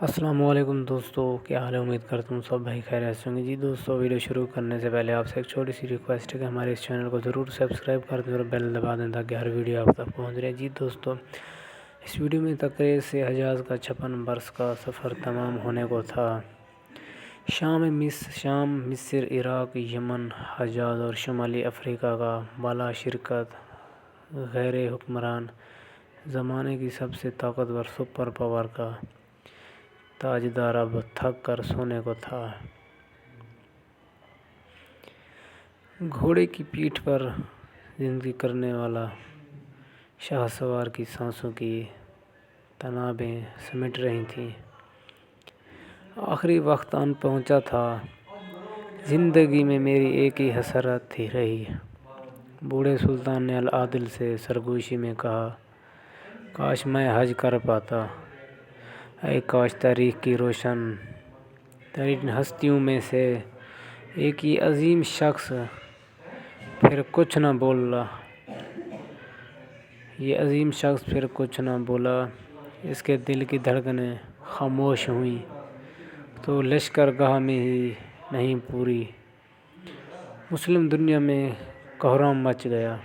السلام علیکم دوستو، کیا حال ہے؟ امید کرتا ہوں سب بھائی خیریت سے ہوں گے۔ جی دوستو، ویڈیو شروع کرنے سے پہلے آپ سے ایک چھوٹی سی ریکویسٹ ہے کہ ہمارے اس چینل کو ضرور سبسکرائب کر دیں اور بیل دبا دیں تاکہ ہر ویڈیو آپ تک پہنچ رہے۔ جی دوستو، اس ویڈیو میں تقریر سے حجاز کا 56 برس کا سفر تمام ہونے کو تھا۔ شام، مصر، عراق، یمن، حجاز اور شمالی افریقہ کا بالا شرکت غیر حکمران زمانے کی سب سے طاقتور سپر پاور کا تاجدار اب تھک کر سونے کو تھا۔ گھوڑے کی پیٹھ پر زندگی کرنے والا شاہ سوار کی سانسوں کی تنابیں سمٹ رہی تھیں۔ آخری وقت آن پہنچا تھا۔ زندگی میں میری ایک ہی حسرت تھی رہی، بوڑھے سلطان نے العادل سے سرگوشی میں کہا۔ کاش میں حج کر پاتا، اے کاش تاریخ کی روشن ترین ہستیوں میں سے ایک یہ عظیم شخص پھر کچھ نہ بولا۔ اس کے دل کی دھڑکنیں خاموش ہوئیں تو لشکر گاہ میں ہی نہیں پوری مسلم دنیا میں کوہرام مچ گیا۔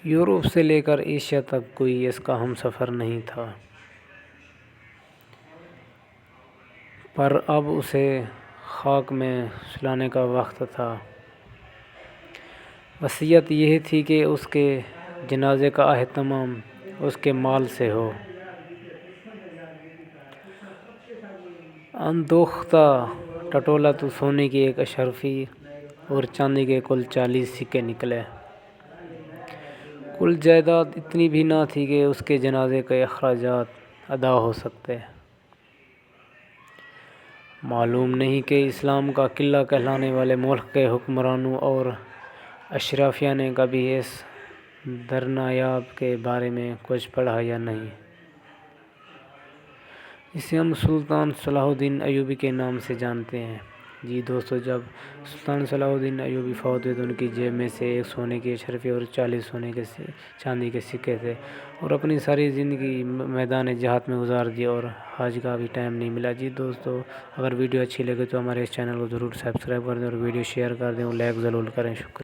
یورپ سے لے کر ایشیا تک کوئی اس کا ہم سفر نہیں تھا، پر اب اسے خاک میں سلانے کا وقت تھا۔ وصیت یہ تھی کہ اس کے جنازے کا اہتمام اس کے مال سے ہو۔ اندوختہ ٹٹولا تو سونے کی ایک اشرفی اور چاندی کے کل 40 سکے نکلے۔ کل جائیداد اتنی بھی نہ تھی کہ اس کے جنازے کے اخراجات ادا ہو سکتے۔ معلوم نہیں کہ اسلام کا قلعہ کہلانے والے ملک کے حکمرانوں اور اشرافیہ نے کبھی اس درنایاب کے بارے میں کچھ پڑھا یا نہیں، جسے ہم سلطان صلاح الدین ایوبی کے نام سے جانتے ہیں۔ جی دوستو، جب سلطان صلاح الدین ایوبی فوت ہوئے تو ان کی جیب میں سے ایک سونے کی اشرفی اور 40 چاندی کے سکے تھے، اور اپنی ساری زندگی میدان جہاد میں گزار دی اور حج کا بھی ٹائم نہیں ملا۔ جی دوستو، اگر ویڈیو اچھی لگے تو ہمارے اس چینل کو ضرور سبسکرائب کر دیں اور ویڈیو شیئر کر دیں اور لائک ضرور کریں۔ شکریہ۔